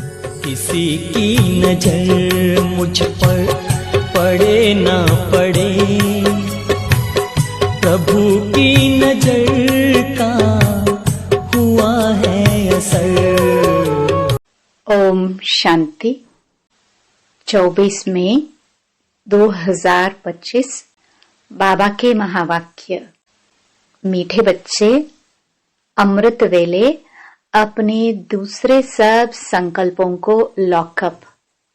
किसी की नजर मुझ पर पड़े ना पड़े, प्रभु की नजर का हुआ है असर। ओम शांति। 24 मई 2025 बाबा के महावाक्य। मीठे बच्चे, अमृत वेले अपने दूसरे सब संकल्पों को लॉकअप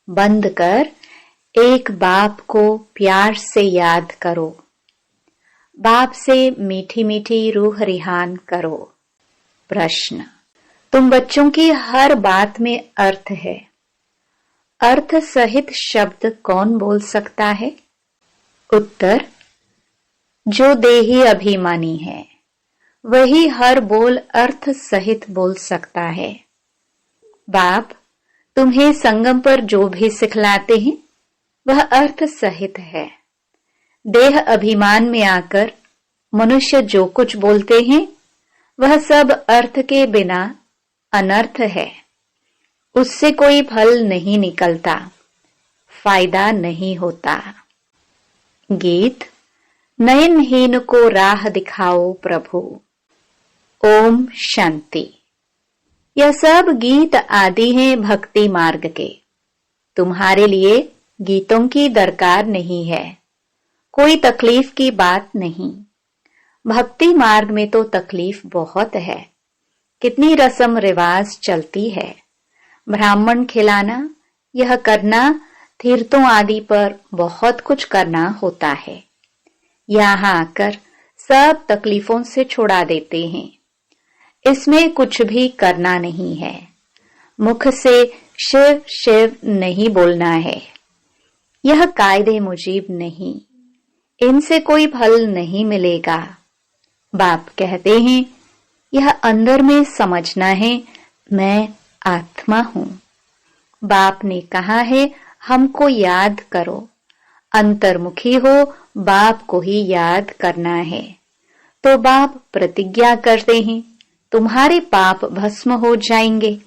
बंद कर एक बाप को प्यार से याद करो। बाप से मीठी मीठी रूह रिहान करो। प्रश्न: तुम बच्चों की हर बात में अर्थ है। अर्थ सहित शब्द कौन बोल सकता है? उत्तर: जो देही अभिमानी है वही हर बोल अर्थ सहित बोल सकता है। बाप तुम्हें संगम पर जो भी सिखलाते हैं वह अर्थ सहित है। देह अभिमान में आकर मनुष्य जो कुछ बोलते हैं वह सब अर्थ के बिना अनर्थ है। उससे कोई फल नहीं निकलता, फायदा नहीं होता। गीत: नयनहीन को राह दिखाओ प्रभु। ओम शांति। यह सब गीत आदि हैं भक्ति मार्ग के। तुम्हारे लिए गीतों की दरकार नहीं है। कोई तकलीफ की बात नहीं। भक्ति मार्ग में तो तकलीफ बहुत है। कितनी रस्म रिवाज चलती है। ब्राह्मण खिलाना, यह करना, तीर्थों आदि पर बहुत कुछ करना होता है। यहाँ आकर सब तकलीफों से छुड़ा देते हैं। इसमें कुछ भी करना नहीं है। मुख से शिव शिव नहीं बोलना है। यह कायदे मुजीब नहीं। इनसे कोई फल नहीं मिलेगा। बाप कहते हैं यह अंदर में समझना है, मैं आत्मा हूं। बाप ने कहा है हमको याद करो। अंतर्मुखी हो, बाप को ही याद करना है। तो बाप प्रतिज्ञा करते हैं तुम्हारे पाप भस्म हो जाएंगे।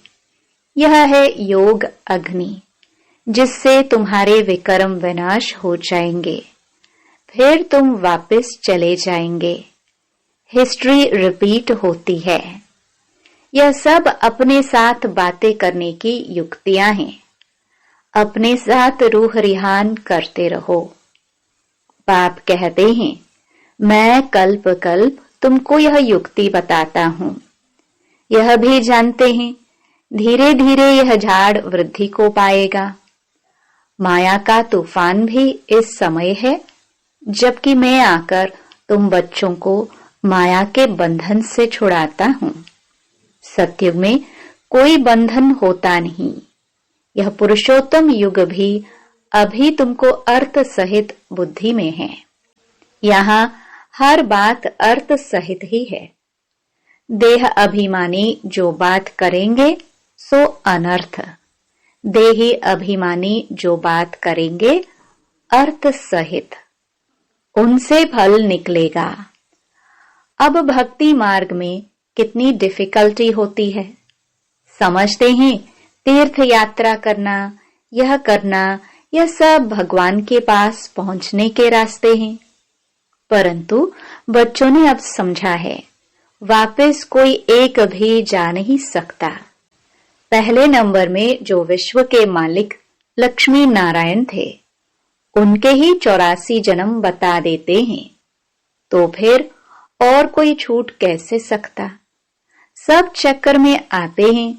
यह है योग अग्नि, जिससे तुम्हारे विकर्म विनाश हो जाएंगे। फिर तुम वापस चले जाएंगे। हिस्ट्री रिपीट होती है। यह सब अपने साथ बातें करने की युक्तियां हैं। अपने साथ रूह रिहान करते रहो। बाप कहते हैं मैं कल्प कल्प तुमको यह युक्ति बताता हूं। यह भी जानते हैं धीरे धीरे यह झाड़ वृद्धि को पाएगा। माया का तूफान भी इस समय है, जबकि मैं आकर तुम बच्चों को माया के बंधन से छुड़ाता हूं। सत्युग में कोई बंधन होता नहीं। यह पुरुषोत्तम युग भी अभी तुमको अर्थ सहित बुद्धि में है। यहाँ हर बात अर्थ सहित ही है। देह अभिमानी जो बात करेंगे सो अनर्थ। देही अभिमानी जो बात करेंगे अर्थ सहित, उनसे फल निकलेगा। अब भक्ति मार्ग में कितनी डिफिकल्टी होती है। समझते हैं तीर्थ यात्रा करना, यह सब भगवान के पास पहुंचने के रास्ते हैं। परंतु बच्चों ने अब समझा है वापस कोई एक भी जा नहीं सकता। पहले नंबर में जो विश्व के मालिक लक्ष्मी नारायण थे, उनके ही 84 जन्म बता देते हैं। तो फिर और कोई छूट कैसे सकता। सब चक्कर में आते हैं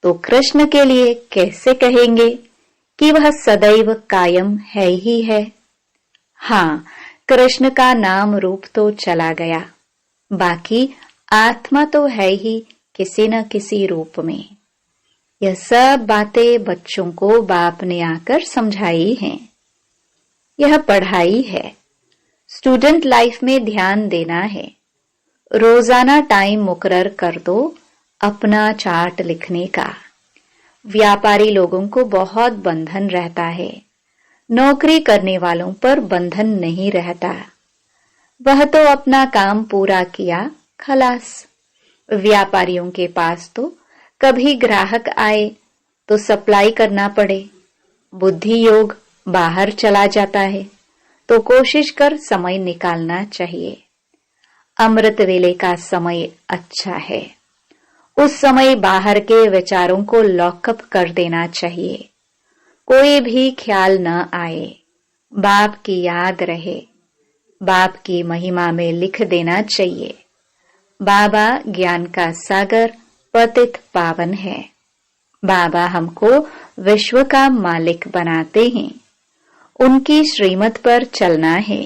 तो कृष्ण के लिए कैसे कहेंगे कि वह सदैव कायम है ही है। हाँ, कृष्ण का नाम रूप तो चला गया, बाकी आत्मा तो है ही किसी न किसी रूप में। यह सब बातें बच्चों को बाप ने आकर समझाई हैं। यह पढ़ाई है। स्टूडेंट लाइफ में ध्यान देना है। रोजाना टाइम मुकर्रर कर दो अपना चार्ट लिखने का। व्यापारी लोगों को बहुत बंधन रहता है। नौकरी करने वालों पर बंधन नहीं रहता। वह तो अपना काम पूरा किया, खलास। व्यापारियों के पास तो कभी ग्राहक आए तो सप्लाई करना पड़े, बुद्धि योग बाहर चला जाता है, तो कोशिश कर समय निकालना चाहिए। अमृत वेले का समय अच्छा है। उस समय बाहर के विचारों को लॉकअप कर देना चाहिए। कोई भी ख्याल न आए, बाप की याद रहे, बाप की महिमा में लिख देना चाहिए। बाबा ज्ञान का सागर पतित पावन है। बाबा हमको विश्व का मालिक बनाते हैं। उनकी श्रीमत पर चलना है।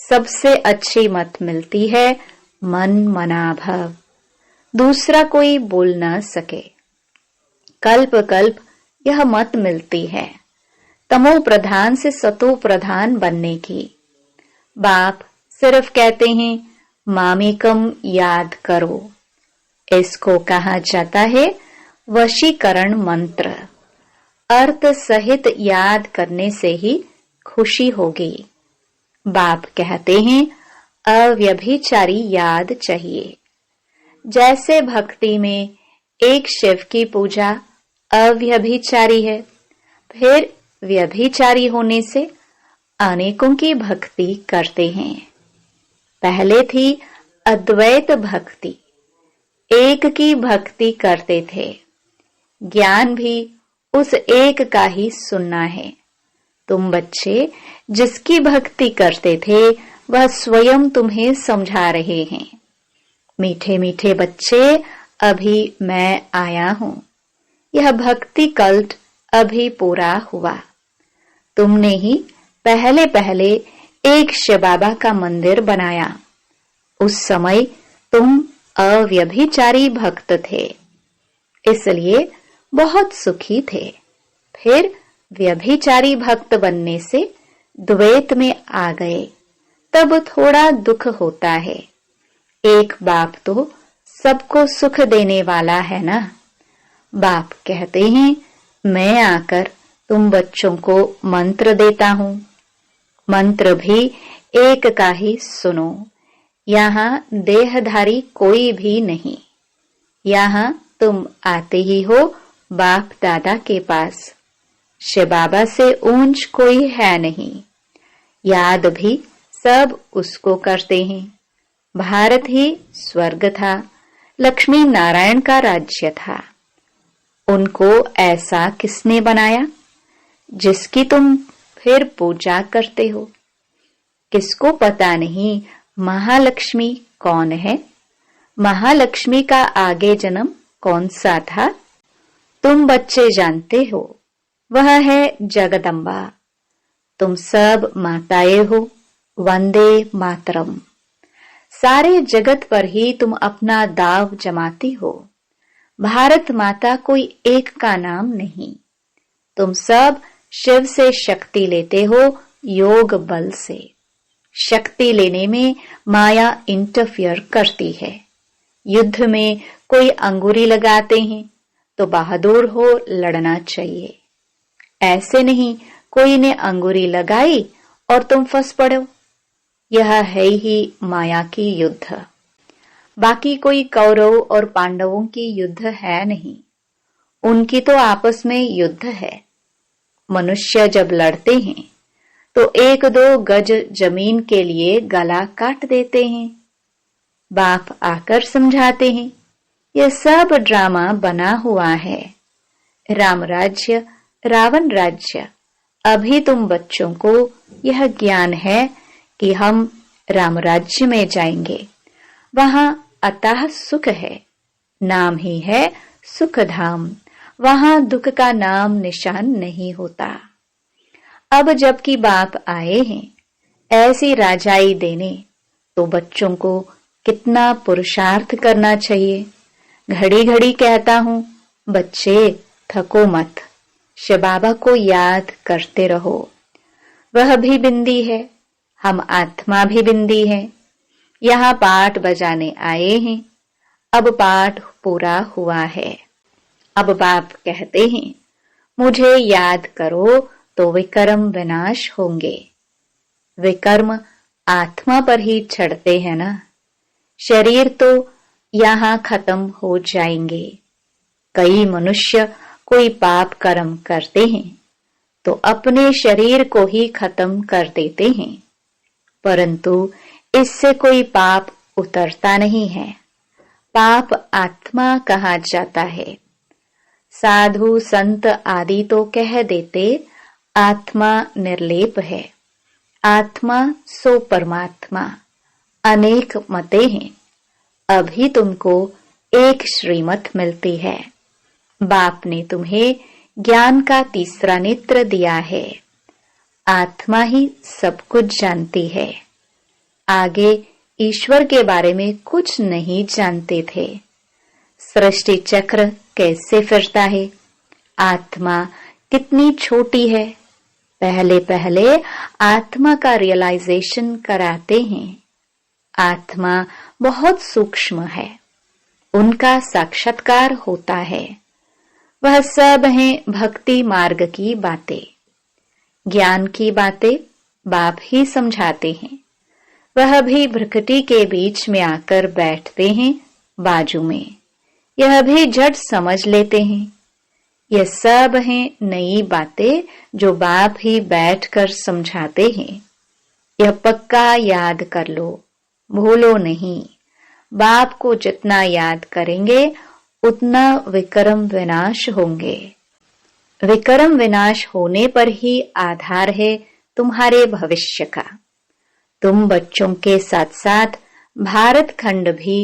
सबसे अच्छी मत मिलती है मन मना भव। दूसरा कोई बोल न सके। कल्प कल्प यह मत मिलती है, तमो प्रधान से सतो प्रधान बनने की। बाप सिर्फ कहते हैं मामेकम याद करो। इसको कहा जाता है वशीकरण मंत्र। अर्थ सहित याद करने से ही खुशी होगी। बाप कहते हैं अव्यभिचारी याद चाहिए। जैसे भक्ति में एक शिव की पूजा अव्यभिचारी है, फिर व्यभिचारी होने से अनेकों की भक्ति करते हैं। पहले थी अद्वैत भक्ति, एक की भक्ति करते थे। ज्ञान भी उस एक का ही सुनना है। तुम बच्चे जिसकी भक्ति करते थे वह स्वयं तुम्हें समझा रहे हैं। मीठे मीठे बच्चे, अभी मैं आया हूं। यह भक्ति कल्ट अभी पूरा हुआ। तुमने ही पहले पहले एक शिव बाबा का मंदिर बनाया। उस समय तुम अव्यभिचारी भक्त थे, इसलिए बहुत सुखी थे। फिर व्यभिचारी भक्त बनने से द्वैत में आ गए, तब थोड़ा दुख होता है। एक बाप तो सबको सुख देने वाला है ना। बाप कहते हैं मैं आकर तुम बच्चों को मंत्र देता हूं। मंत्र भी एक का ही सुनो। यहाँ देहधारी कोई भी नहीं। यहाँ तुम आते ही हो बाप दादा के पास। शिव बाबा से ऊंच कोई है नहीं। याद भी सब उसको करते हैं। भारत ही स्वर्ग था, लक्ष्मी नारायण का राज्य था। उनको ऐसा किसने बनाया जिसकी तुम फिर पूजा करते हो? किसको पता नहीं महालक्ष्मी कौन है? महालक्ष्मी का आगे जन्म कौन सा था? तुम बच्चे जानते हो, वह है जगदम्बा। तुम सब माताएं हो। वंदे मातरम। सारे जगत पर ही तुम अपना दाव जमाती हो। भारत माता कोई एक का नाम नहीं। तुम सब शिव से शक्ति लेते हो, योग बल से। शक्ति लेने में माया इंटरफियर करती है। युद्ध में कोई अंगूरी लगाते हैं तो बहादुर हो, लड़ना चाहिए। ऐसे नहीं कोई ने अंगूरी लगाई और तुम फंस पड़ो। यह है ही माया की युद्ध। बाकी कोई कौरव और पांडवों की युद्ध है नहीं। उनकी तो आपस में युद्ध है। मनुष्य जब लड़ते हैं तो एक दो गज जमीन के लिए गला काट देते हैं। बाप आकर समझाते हैं यह सब ड्रामा बना हुआ है। राम राज्य, रावण राज्य। अभी तुम बच्चों को यह ज्ञान है कि हम राम राज्य में जाएंगे। वहां अतः सुख है, नाम ही है सुख धाम। वहां दुख का नाम निशान नहीं होता। अब जबकि बाप आए हैं ऐसी राजाई देने, तो बच्चों को कितना पुरुषार्थ करना चाहिए। घड़ी घड़ी कहता हूं बच्चे थको मत, शिव बाबा को याद करते रहो। वह भी बिंदी है, हम आत्मा भी बिंदी है। यहाँ पाठ बजाने आए हैं। अब पाठ पूरा हुआ है। अब बाप कहते हैं मुझे याद करो तो विकर्म विनाश होंगे। विकर्म आत्मा पर ही चढ़ते हैं ना। शरीर तो यहाँ खत्म हो जाएंगे। कई मनुष्य कोई पाप कर्म करते हैं तो अपने शरीर को ही खत्म कर देते हैं, परंतु इससे कोई पाप उतरता नहीं है। पाप आत्मा कहा जाता है। साधु संत आदि तो कह देते आत्मा निर्लेप है, आत्मा सो परमात्मा। अनेक मतें हैं, अभी तुमको एक श्रीमत मिलती है। बाप ने तुम्हें ज्ञान का तीसरा नेत्र दिया है। आत्मा ही सब कुछ जानती है। आगे ईश्वर के बारे में कुछ नहीं जानते थे। सृष्टि चक्र कैसे फिरता है, आत्मा कितनी छोटी है, पहले पहले आत्मा का रियलाइजेशन कराते हैं। आत्मा बहुत सूक्ष्म है, उनका साक्षात्कार होता है। वह सब हैं भक्ति मार्ग की बातें, ज्ञान की बातें बाप ही समझाते हैं। वह भी भ्रकटी के बीच में आकर बैठते हैं बाजू में, यह भी झट समझ लेते हैं। यह सब हैं नई बातें जो बाप ही बैठकर समझाते हैं। यह पक्का याद कर लो, भूलो नहीं। बाप को जितना याद करेंगे उतना विक्रम विनाश होंगे। विक्रम विनाश होने पर ही आधार है तुम्हारे भविष्य का। तुम बच्चों के साथ साथ भारत खंड भी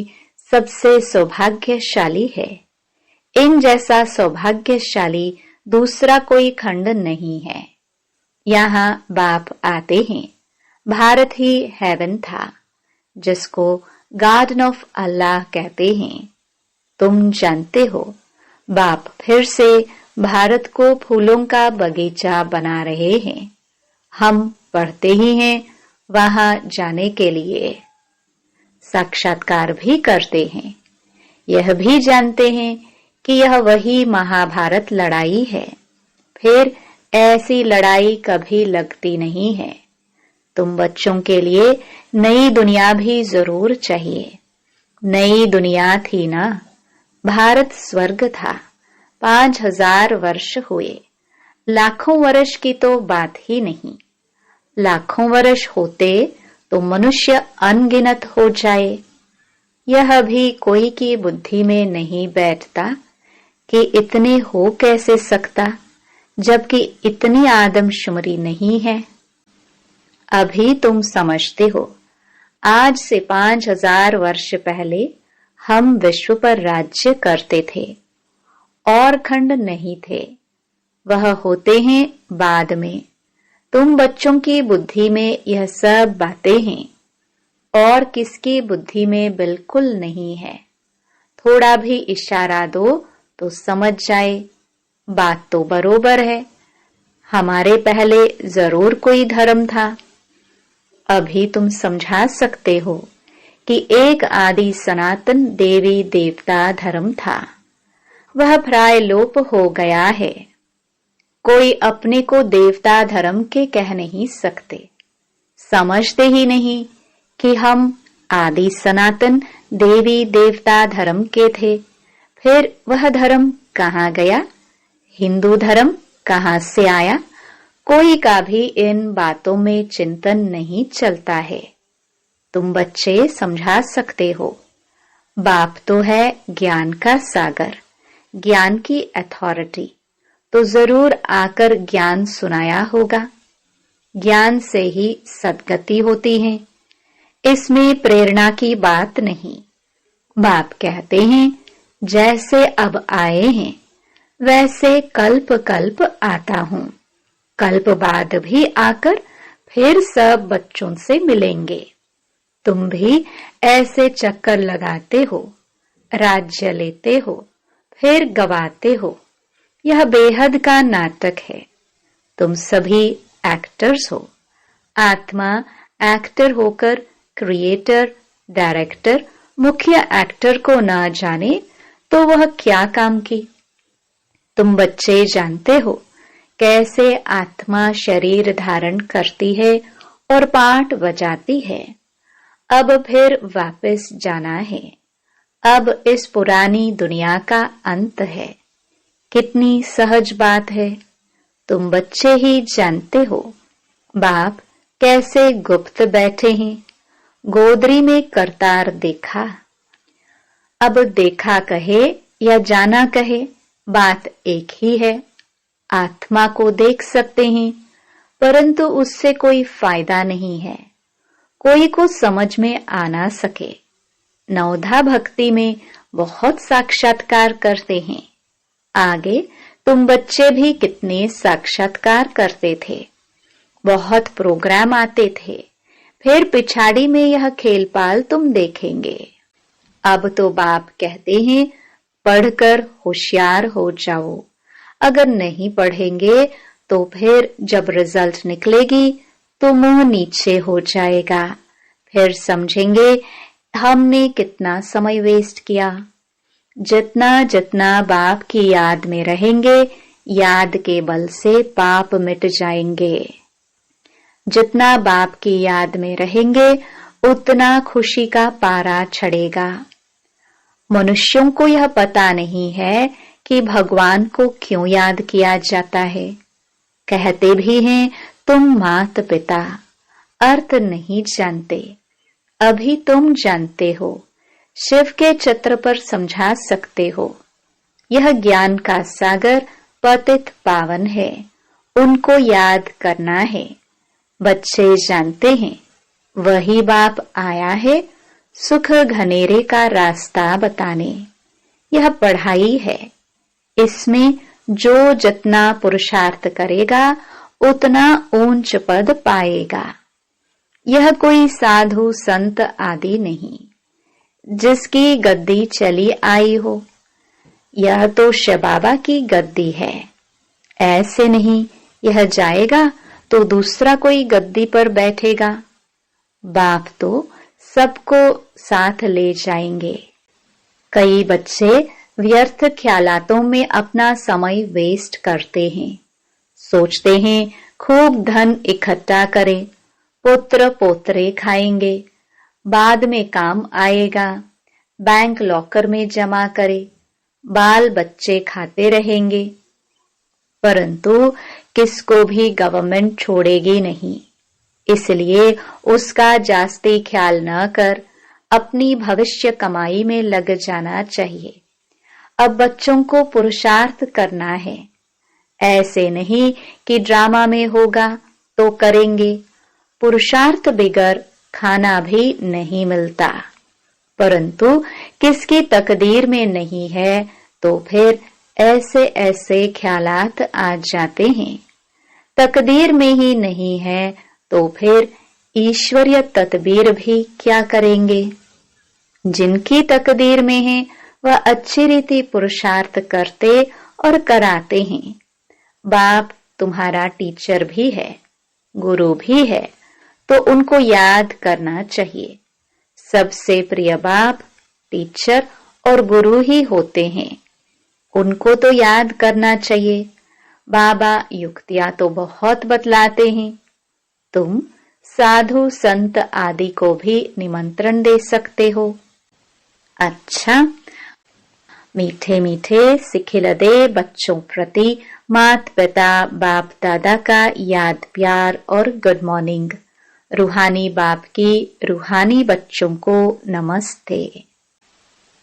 सबसे सौभाग्यशाली है। इन जैसा सौभाग्यशाली दूसरा कोई खंड नहीं है। यहाँ बाप आते हैं। भारत ही हेवन था, जिसको गार्डन ऑफ अल्लाह कहते हैं। तुम जानते हो, बाप फिर से भारत को फूलों का बगीचा बना रहे हैं। हम पढ़ते ही हैं वहां जाने के लिए, साक्षात्कार भी करते हैं। यह भी जानते हैं कि यह वही महाभारत लड़ाई है। फिर ऐसी लड़ाई कभी लगती नहीं है। तुम बच्चों के लिए नई दुनिया भी जरूर चाहिए। नई दुनिया थी ना, भारत स्वर्ग था। 5000 वर्ष हुए, लाखों वर्ष की तो बात ही नहीं। लाखों वर्ष होते तो मनुष्य अनगिनत हो जाए। यह भी कोई की बुद्धि में नहीं बैठता कि इतने हो कैसे सकता, जबकि इतनी आदमशुमारी नहीं है। अभी तुम समझते हो, आज से 5000 वर्ष पहले हम विश्व पर राज्य करते थे और खंड नहीं थे। वह होते हैं बाद में। तुम बच्चों की बुद्धि में यह सब बातें हैं और किसकी बुद्धि में बिल्कुल नहीं है। थोड़ा भी इशारा दो तो समझ जाए, बात तो बरोबर है। हमारे पहले जरूर कोई धर्म था। अभी तुम समझा सकते हो कि एक आदि सनातन देवी देवता धर्म था। वह प्राय लोप हो गया है। कोई अपने को देवता धर्म के कह नहीं सकते। समझते ही नहीं कि हम आदि सनातन देवी देवता धर्म के थे। फिर वह धर्म कहाँ गया? हिंदू धर्म कहाँ से आया? कोई का भी इन बातों में चिंतन नहीं चलता है। तुम बच्चे समझा सकते हो, बाप तो है ज्ञान का सागर, ज्ञान की अथॉरिटी, तो जरूर आकर ज्ञान सुनाया होगा। ज्ञान से ही सद्गति होती है, इसमें प्रेरणा की बात नहीं। बाप कहते हैं जैसे अब आए हैं वैसे कल्प कल्प आता हूं। कल्प बाद भी आकर फिर सब बच्चों से मिलेंगे। तुम भी ऐसे चक्कर लगाते हो, राज्य लेते हो, फिर गवाते हो। यह बेहद का नाटक है। तुम सभी एक्टर्स हो। आत्मा एक्टर होकर क्रिएटर, डायरेक्टर, मुख्य एक्टर को ना जाने तो वह क्या काम की। तुम बच्चे जानते हो कैसे आत्मा शरीर धारण करती है और पाठ बजाती है। अब फिर वापस जाना है। अब इस पुरानी दुनिया का अंत है। कितनी सहज बात है। तुम बच्चे ही जानते हो बाप कैसे गुप्त बैठे हैं। गोदरी में करतार देखा। अब देखा कहे या जाना कहे, बात एक ही है। आत्मा को देख सकते हैं, परंतु उससे कोई फायदा नहीं है। कोई को समझ में आ ना सके। नवधा भक्ति में बहुत साक्षात्कार करते हैं। आगे तुम बच्चे भी कितने साक्षात्कार करते थे। बहुत प्रोग्राम आते थे। फिर पिछाड़ी में यह खेलपाल तुम देखेंगे। अब तो बाप कहते हैं पढ़कर होशियार हो जाओ। अगर नहीं पढ़ेंगे तो फिर जब रिजल्ट निकलेगी तो मुंह नीचे हो जाएगा। फिर समझेंगे हमने कितना समय वेस्ट किया। जितना जितना बाप की याद में रहेंगे, याद के बल से पाप मिट जाएंगे। जितना बाप की याद में रहेंगे, उतना खुशी का पारा चढ़ेगा। मनुष्यों को यह पता नहीं है कि भगवान को क्यों याद किया जाता है। कहते भी हैं तुम मात पिता, अर्थ नहीं जानते। अभी तुम जानते हो, शिव के चित्र पर समझा सकते हो। यह ज्ञान का सागर पतित पावन है, उनको याद करना है। बच्चे जानते हैं वही बाप आया है सुख घनेरे का रास्ता बताने। यह पढ़ाई है। इसमें जो जितना पुरुषार्थ करेगा उतना ऊंच पद पाएगा। यह कोई साधु संत आदि नहीं जिसकी गद्दी चली आई हो। यह तो शबाबा की गद्दी है। ऐसे नहीं यह जाएगा तो दूसरा कोई गद्दी पर बैठेगा। बाप तो सबको साथ ले जाएंगे। कई बच्चे व्यर्थ ख्यालातों में अपना समय वेस्ट करते हैं। सोचते हैं खूब धन इकट्ठा करें, पुत्र पोतरे खाएंगे, बाद में काम आएगा, बैंक लॉकर में जमा करे, बाल बच्चे खाते रहेंगे। परंतु किसको भी गवर्नमेंट छोड़ेगी नहीं। इसलिए उसका जास्ती ख्याल न कर अपनी भविष्य कमाई में लग जाना चाहिए। अब बच्चों को पुरुषार्थ करना है। ऐसे नहीं कि ड्रामा में होगा तो करेंगे। पुरुषार्थ बिगर खाना भी नहीं मिलता। परंतु किसकी तकदीर में नहीं है तो फिर ऐसे ऐसे ख्यालात आ जाते हैं। तकदीर में ही नहीं है तो फिर ईश्वरीय तदबीर भी क्या करेंगे। जिनकी तकदीर में है वह अच्छी रीति पुरुषार्थ करते और कराते हैं। बाप तुम्हारा टीचर भी है, गुरु भी है, तो उनको याद करना चाहिए। सबसे प्रिय बाप, टीचर और गुरु ही होते हैं। उनको तो याद करना चाहिए। बाबा युक्तियां तो बहुत बतलाते हैं। तुम साधु संत आदि को भी निमंत्रण दे सकते हो। अच्छा, मीठे मीठे सिखिलदे बच्चों प्रति मात पिता बाप दादा का याद प्यार और गुड मॉर्निंग। रूहानी बाप की रूहानी बच्चों को नमस्ते।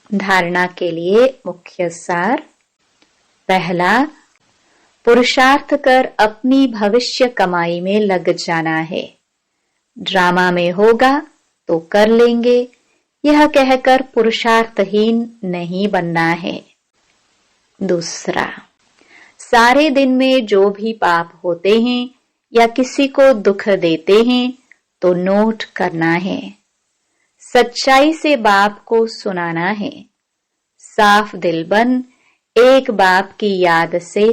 धारणा के लिए मुख्य सार। पहला, पुरुषार्थ कर अपनी भविष्य कमाई में लग जाना है। ड्रामा में होगा तो कर लेंगे, यह कहकर पुरुषार्थहीन नहीं बनना है। दूसरा, सारे दिन में जो भी पाप होते हैं या किसी को दुख देते हैं तो नोट करना है। सच्चाई से बाप को सुनाना है। साफ दिल बन एक बाप की याद से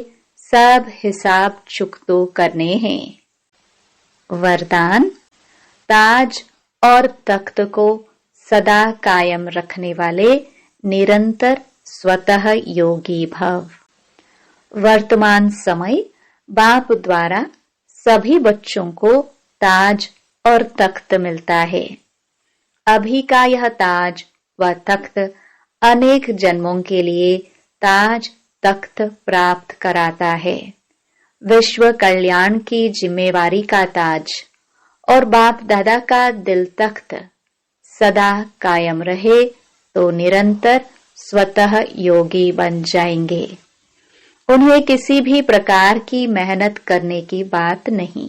सब हिसाब चुकतो करने हैं। वरदान, ताज और तख्त को सदा कायम रखने वाले निरंतर स्वतः योगी भव। वर्तमान समय बाप द्वारा सभी बच्चों को ताज और तख्त मिलता है। अभी का यह ताज व तख्त अनेक जन्मों के लिए ताज तख्त प्राप्त कराता है, विश्व कल्याण की जिम्मेवारी का ताज और बाप दादा का दिल तख्त सदा कायम रहे तो निरंतर स्वतः योगी बन जाएंगे। उन्हें किसी भी प्रकार की मेहनत करने की बात नहीं,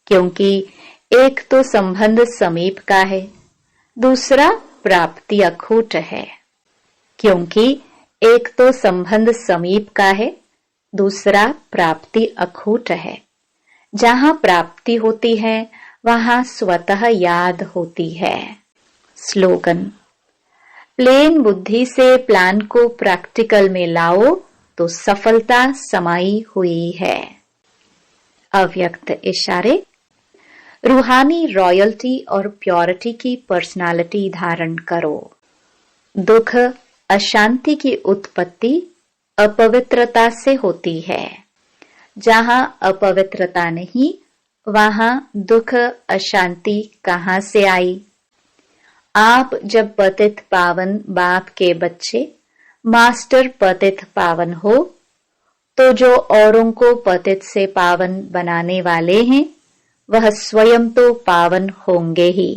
क्योंकि एक तो संबंध समीप का है, दूसरा प्राप्ति अखूट है। क्योंकि एक तो संबंध समीप का है, दूसरा प्राप्ति अखूट है। जहां प्राप्ति होती है वहां स्वतः याद होती है। स्लोगन: प्लेन बुद्धि से प्लान को प्रैक्टिकल में लाओ तो सफलता समाई हुई है। अव्यक्त इशारे: रूहानी रॉयल्टी और प्योरिटी की पर्सनालिटी धारण करो। दुख अशांति की उत्पत्ति अपवित्रता से होती है। जहां अपवित्रता नहीं, वहां दुख अशांति कहां से आई? आप जब पतित पावन बाप के बच्चे मास्टर पतित पावन हो, तो जो औरों को पतित से पावन बनाने वाले हैं वह स्वयं तो पावन होंगे ही।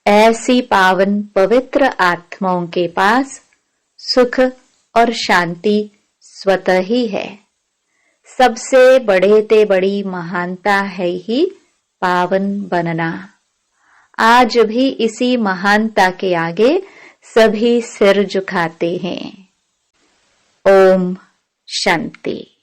ऐसी पावन पवित्र आत्माओं के पास सुख और शांति स्वतः ही है। सबसे बड़े ते बड़ी महानता है ही पावन बनना। आज भी इसी महानता के आगे सभी सिर झुकाते हैं। ओम शांति।